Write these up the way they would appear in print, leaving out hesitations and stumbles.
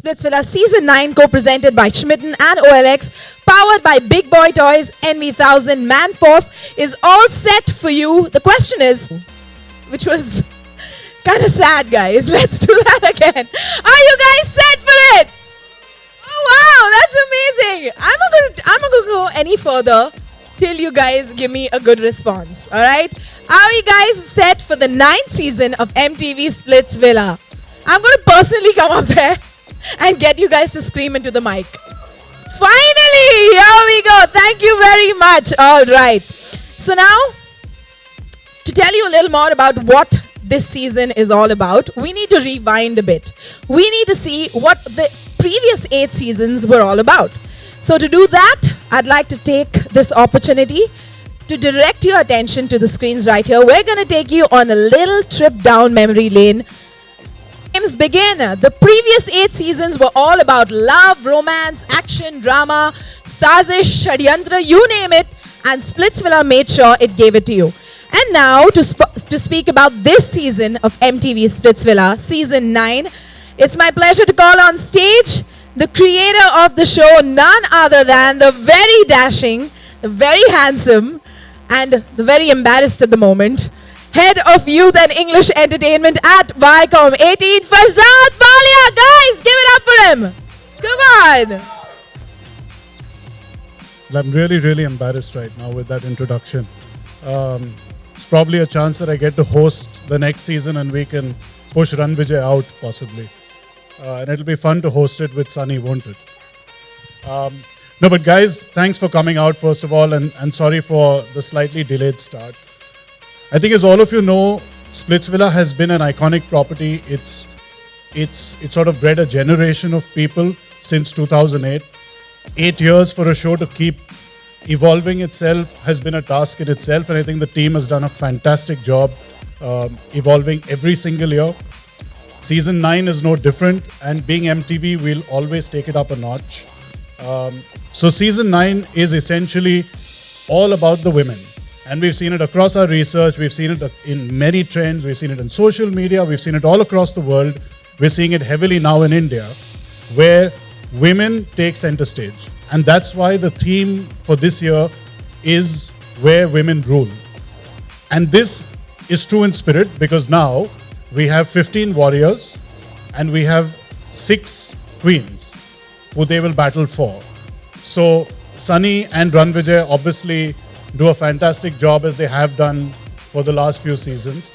Splitsvilla Season 9 co-presented by Schmitten and OLX, powered by Big Boy Toys, NV1000, Man Force is all set for you. The question is, which was kind of sad, guys. Let's do that again. Are you guys set for it? Oh wow, that's amazing. I'm not gonna go any further till you guys give me a good response. All right? Are you guys set for the 9th season of MTV Splitsvilla? I'm gonna personally come up there and get you guys to scream into the mic. Finally, here we go. Thank you very much. All right. So now, to tell you a little more about what this season is all about, we need to rewind a bit. We need to see what the previous 8 seasons were all about. So to do that, I'd like to take this opportunity to direct your attention to the screens right here. We're going to take you on a little trip down memory lane. Games begin. The previous 8 seasons were all about love, romance, action, drama, sazish, shadyantra, you name it, and Splitsvilla made sure it gave it to you. And now to speak about this season of MTV Splitsvilla, Season 9, it's my pleasure to call on stage the creator of the show, none other than the very dashing, the very handsome, and the very embarrassed at the moment, Head of Youth and English Entertainment at Viacom 18, Farzad Balia. Guys, give it up for him. Come on. I'm really embarrassed right now with that introduction. It's probably a chance that I get to host the next season and we can push Ranvijay out possibly. And it'll be fun to host it with Sunny, won't it? No, but guys, thanks for coming out first of all, and sorry for the slightly delayed start. I think as all of you know, Splitsvilla has been an iconic property. It's sort of bred a generation of people since 2008. 8 years for a show to keep evolving itself has been a task in itself, and I think the team has done a fantastic job evolving every single year. Season 9 is no different, and being MTV, we'll always take it up a notch. So Season 9 is essentially all about the women. And we've seen it across our research, we've seen it in many trends, we've seen it in social media, we've seen it all across the world. We're seeing it heavily now in India, where women take center stage. And that's why the theme for this year is Where Women Rule. And this is true in spirit, because now we have 15 warriors and we have 6 queens who they will battle for. So Sunny and Ranvijay obviously do a fantastic job, as they have done for the last few seasons.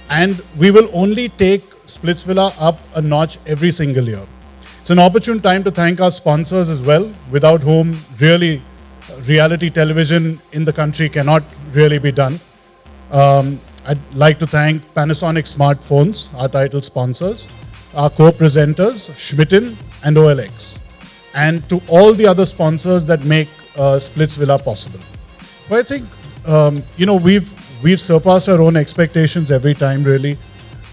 And we will only take Splitsvilla up a notch every single year. It's an opportune time to thank our sponsors as well, without whom really reality television in the country cannot really be done. I'd like to thank Panasonic Smartphones, our title sponsors, our co-presenters, Schmitten and OLX, and to all the other sponsors that make Splitsvilla possible. But I think, we've surpassed our own expectations every time, really.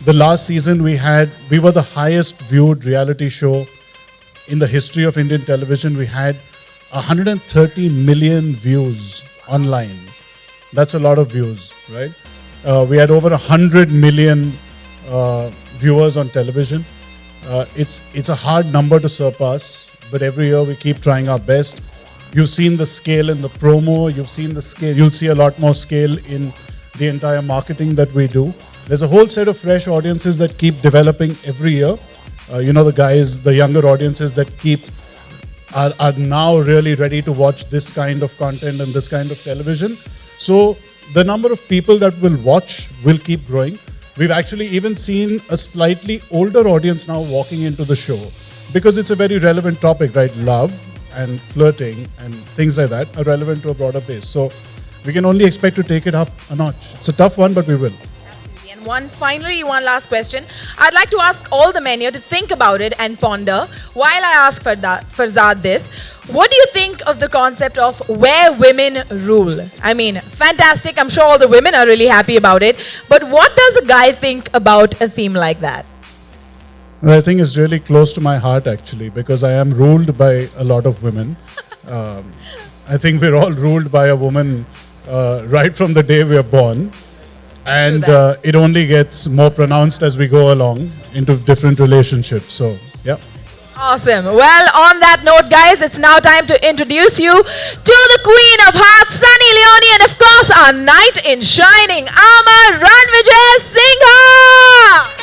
The last season we were the highest viewed reality show in the history of Indian television. We had 130 million views online. That's a lot of views, right? We had over 100 million viewers on television. It's a hard number to surpass, but every year we keep trying our best. You've seen the scale in the promo, you've seen the scale, you'll see a lot more scale in the entire marketing that we do. There's a whole set of fresh audiences that keep developing every year. The guys, the younger audiences that are now really ready to watch this kind of content and this kind of television. So the number of people that will watch will keep growing. We've actually even seen a slightly older audience now walking into the show, because it's a very relevant topic, right? Love and flirting and things like that are relevant to a broader base. So we can only expect to take it up a notch. It's a tough one, but we will. Absolutely. And one last question. I'd like to ask all the men here to think about it and ponder while I ask Farzad this. What do you think of the concept of where women rule? I mean, fantastic. I'm sure all the women are really happy about it. But what does a guy think about a theme like that? Well, I think it's really close to my heart, actually, because I am ruled by a lot of women. I think we're all ruled by a woman right from the day we are born. And it only gets more pronounced as we go along into different relationships. So, yeah. Awesome. Well, on that note, guys, it's now time to introduce you to the Queen of Hearts, Sunny Leone, and of course, our knight in shining armor, Ranvijay Singha.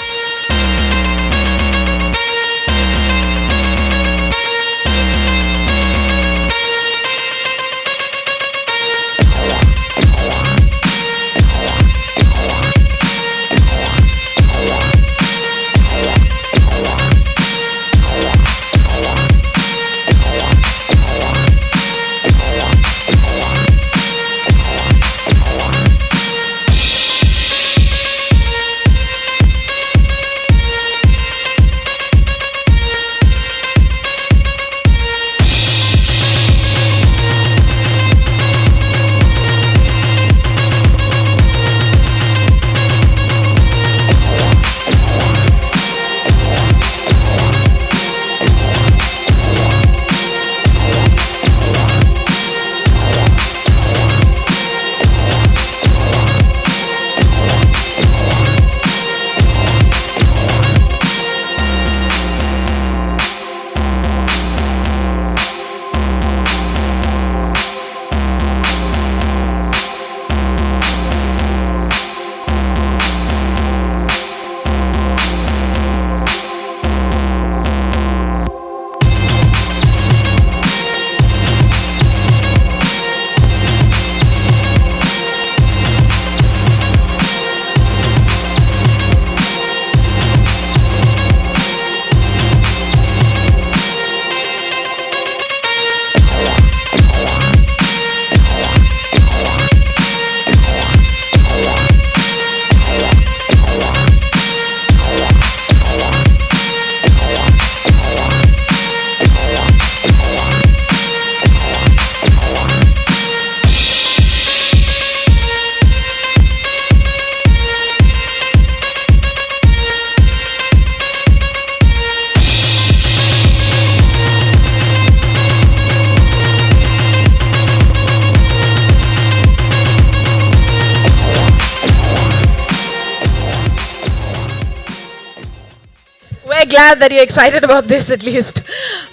We're glad that you're excited about this at least.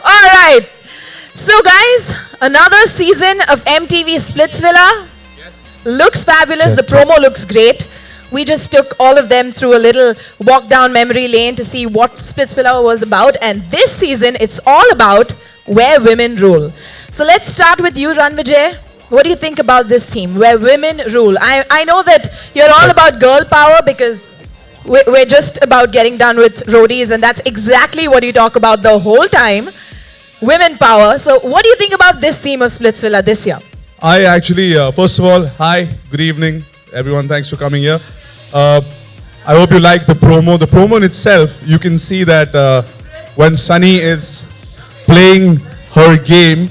All right. So, guys, another season of MTV Splitsvilla. Looks fabulous. The promo looks great. We just took all of them through a little walk down memory lane to see what Splitsvilla was about. And this season, it's all about where women rule. So let's start with you, Ranvijay. What do you think about this theme, where women rule? I know that you're all about girl power because we're just about getting done with roadies, and that's exactly what you talk about the whole time. Women power. So what do you think about this theme of Splitsvilla this year? I actually, first of all, hi, good evening, everyone. Thanks for coming here. I hope you like the promo. The promo in itself, you can see that when Sunny is playing her game,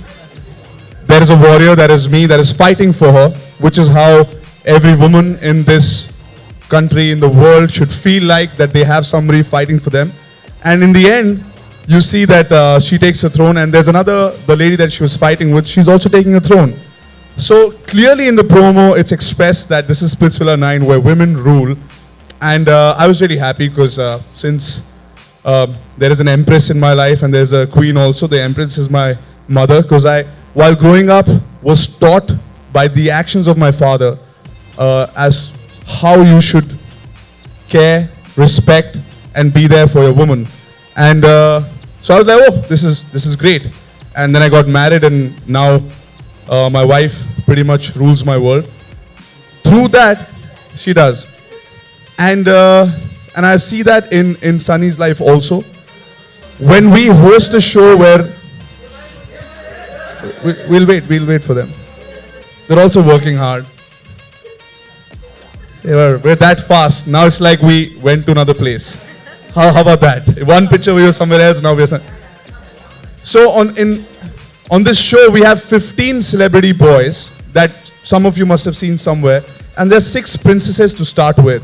there is a warrior, that is me, that is fighting for her, which is how every woman in this country, in the world, should feel like that they have somebody fighting for them. And in the end, you see that she takes a throne, and there's another, the lady that she was fighting with, she's also taking a throne. So clearly in the promo, it's expressed that this is Splitsvilla 9 where women rule. And I was really happy because since there is an empress in my life and there's a queen also, the empress is my mother, because I, while growing up, was taught by the actions of my father as how you should care, respect, and be there for your woman. And so I was like, oh, this is great. And then I got married, and now my wife pretty much rules my world. Through that, she does. And I see that in Sunny's life also. When we host a show where we'll wait for them. They're also working hard. We're that fast. Now it's like we went to another place. How about that? One picture we were somewhere else, now we're so on this show we have 15 celebrity boys that some of you must have seen somewhere, and there's 6 princesses to start with.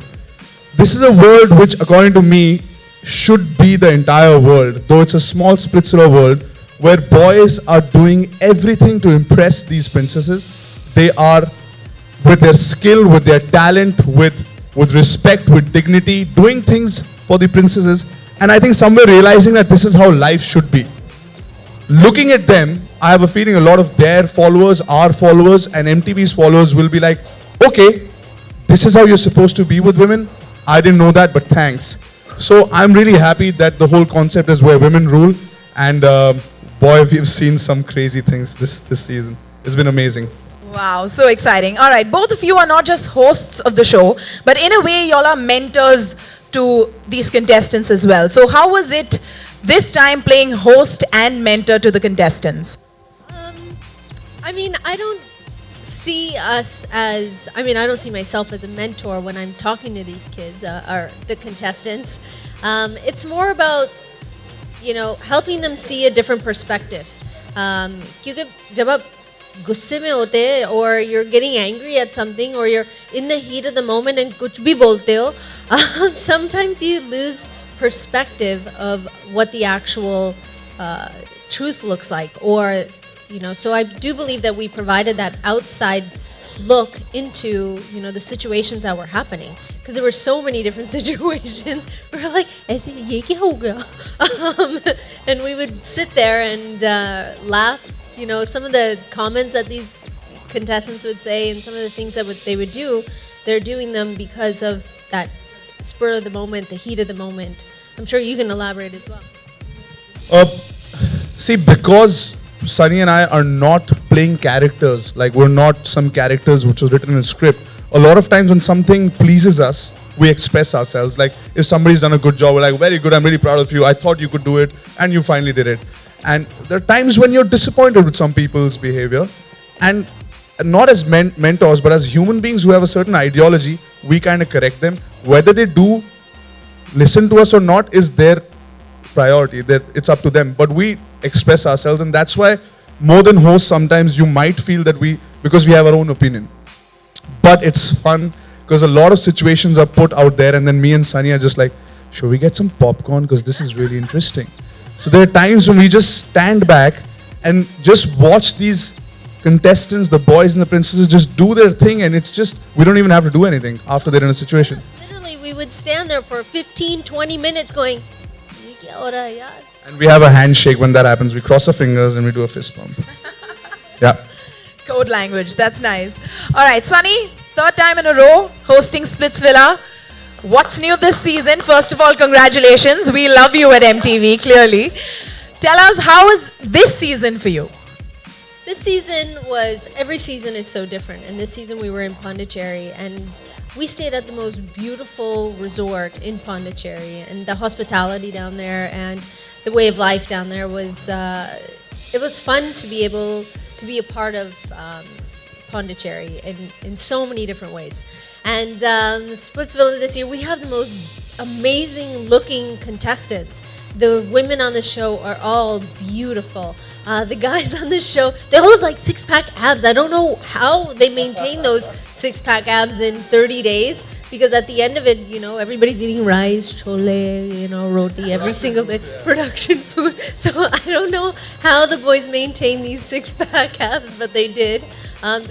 This is a world which, according to me, should be the entire world, though it's a small Splitsvilla world where boys are doing everything to impress these princesses. They are, with their skill, with their talent, with respect, with dignity, doing things for the princesses, And I think somewhere realizing that this is how life should be. Looking at them, I have a feeling a lot of their followers, our followers, and MTV's followers will be like, okay, this is how you're supposed to be with women. I didn't know that, but thanks. So I'm really happy that the whole concept is where women rule. And boy, we've seen some crazy things this season. It's been amazing. Wow, so exciting. All right, both of you are not just hosts of the show, but in a way, y'all are mentors to these contestants as well. So, how was it this time playing host and mentor to the contestants? I mean, I don't see us as, I don't see myself as a mentor when I'm talking to these kids, or the contestants. It's more about, helping them see a different perspective. क्योंकि जब आप गुस्से में होते हैं, or you're getting angry at something, or you're in the heat of the moment and कुछ भी बोलते हो, sometimes you lose perspective of what the actual truth looks like, or so I do believe that we provided that outside look into the situations that were happening, because there were so many different situations. We were like, "ऐसे ये क्या हो गया?" And we would sit there and laugh. Some of the comments that these contestants would say, and some of the things that they would do, they're doing them because of that spur of the moment, the heat of the moment. I'm sure you can elaborate as well. See, because Sunny and I are not playing characters, like we're not some characters which was written in a script. A lot of times when something pleases us, we express ourselves. Like if somebody's done a good job, we're like, very good, I'm really proud of you. I thought you could do it, and you finally did it. And there are times when you're disappointed with some people's behavior, and not as mentors, but as human beings who have a certain ideology, we kind of correct them. Whether they do listen to us or not is their priority. It's up to them. But we express ourselves, and that's why more than hosts, sometimes you might feel that because we have our own opinion. But it's fun because a lot of situations are put out there, and then me and Sunny are just like, should we get some popcorn, because this is really interesting. So there are times when we just stand back and just watch these contestants, the boys and the princesses, just do their thing, and it's just, we don't even have to do anything after they're in a situation. Literally, we would stand there for 15, 20 minutes going, "ये क्या हो रहा है यार?" And we have a handshake when that happens. We cross our fingers and we do a fist bump. Yeah. Code language, that's nice. All right, Sunny, third time in a row hosting Splitsvilla. What's new this season? First of all, congratulations. We love you at MTV, clearly. Tell us, how is this season for you? This season every season is so different. And this season we were in Pondicherry, and we stayed at the most beautiful resort in Pondicherry. And the hospitality down there and the way of life down there was, it was fun to be able to be a part of Pondicherry in so many different ways. And Splitsvilla this year, we have the most amazing looking contestants. The women on the show are all beautiful. The guys on the show, they all have like six-pack abs. I don't know how they maintain those six-pack abs in 30 days, because at the end of it, everybody's eating rice, chole, roti, every single day, production food. So I don't know how the boys maintain these six-pack abs, but they did.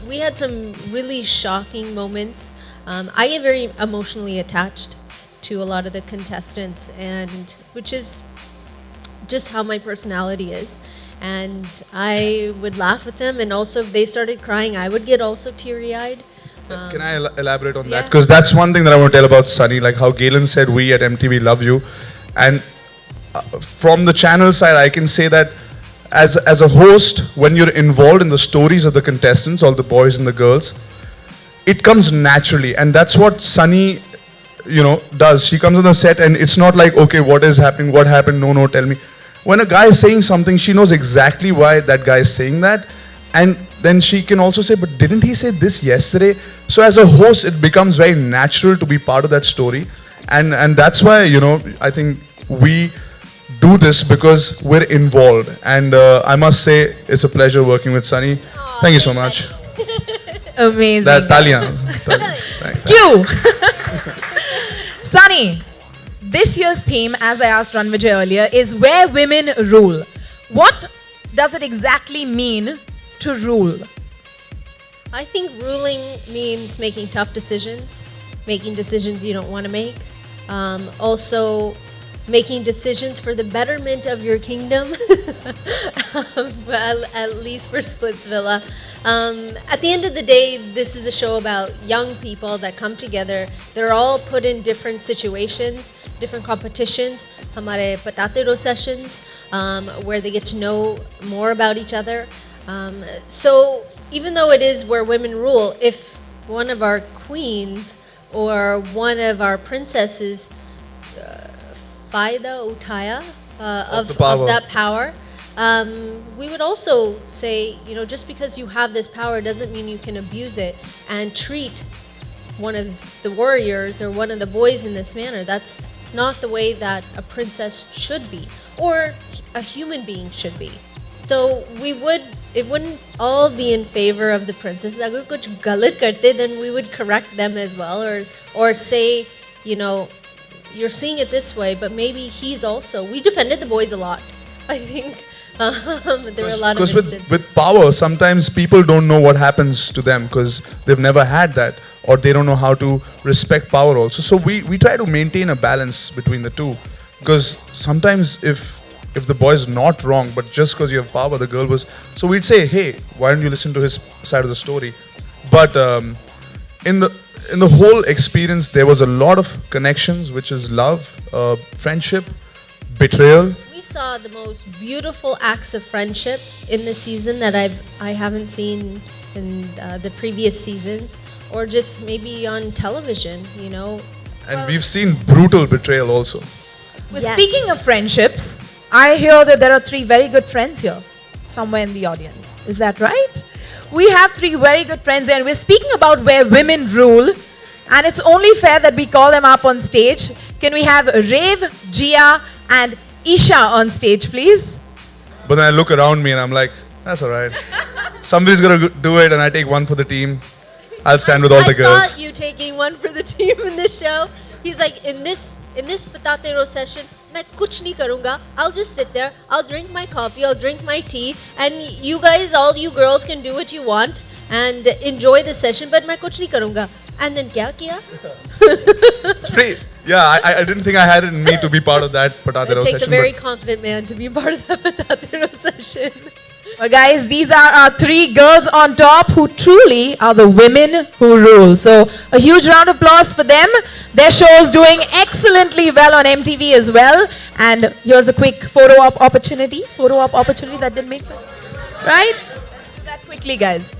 We had some really shocking moments. I get very emotionally attached to a lot of the contestants, and which is just how my personality is. And I would laugh with them, and also if they started crying, I would get also teary-eyed. Can I elaborate on that? Yeah. Because that's one thing that I want to tell about Sunny. Like how Galen said, we at MTV love you. And from the channel side, I can say that as a host, when you're involved in the stories of the contestants, all the boys and the girls, it comes naturally. And that's what Sunny, does. She comes on the set and it's not like, okay, what is happening? What happened? No, tell me. When a guy is saying something, she knows exactly why that guy is saying that. And then she can also say, but didn't he say this yesterday? So as a host, it becomes very natural to be part of that story. And that's why, I think we do this because we're involved. And I must say, it's a pleasure working with Sunny. Thank you so much. Amazing. That Talian. Cue! Sunny, this year's theme, as I asked Ranvijay earlier, is where women rule. What does it exactly mean to rule? I think ruling means making tough decisions, making decisions you don't want to make. Also, making decisions for the betterment of your kingdom. Well, at least for Splitsvilla. At the end of the day, this is a show about young people that come together. They're all put in different situations, different competitions. Hamare patate ro sessions, where they get to know more about each other. So even though it is where women rule, if one of our queens or one of our princesses Faida Utaya of that power, we would also say, you know, just because you have this power doesn't mean you can abuse it and treat one of the warriors or one of the boys in this manner. That's not the way that a princess should be or a human being should be. So it wouldn't all be in favor of the princess. Agar kuch galat karte, then we would correct them as well, or say, you know, you're seeing it this way, but maybe he's also. We defended the boys a lot. I think there were a lot of instances. Because with power, sometimes people don't know what happens to them because they've never had that, or they don't know how to respect power also. So we try to maintain a balance between the two, because sometimes if the boy is not wrong, but just because you have power, the girl was. So we'd say, hey, why don't you listen to his side of the story? But in the whole experience, there was a lot of connections, which is love, friendship, betrayal. We saw the most beautiful acts of friendship in this season that I haven't seen in the previous seasons, or just maybe on television, you know. And we've seen brutal betrayal also. Well, Yes. speaking of friendships, I hear that there are 3 very good friends here, somewhere in the audience. Is that right? We have 3 very good friends here, and we're speaking about where women rule, and it's only fair that we call them up on stage. Can we have Rave, Jia, and Isha on stage, please? But then I look around me and I'm like, that's all right. Somebody's going to do it and I take one for the team. I'll stand with all the I girls. saw you taking one for the team in this show. He's like, in this patate ro session, मैं कुछ नहीं करूँगा. I'll just sit there. I'll drink my coffee. I'll drink my tea. And you guys, all you girls, can do what you want and enjoy the session. But मैं कुछ नहीं करूँगा. And then क्या किया? It's pretty, yeah, I didn't think I had it in me to be part of that patate It roll takes a session. very but confident man to be part of that patate ro session. Well, guys, these are our 3 girls on top who truly are the women who rule. So, a huge round of applause for them. Their show is doing excellently well on MTV as well. And here's a quick photo op opportunity. Photo op opportunity that didn't make sense. Right? Let's do that quickly, guys.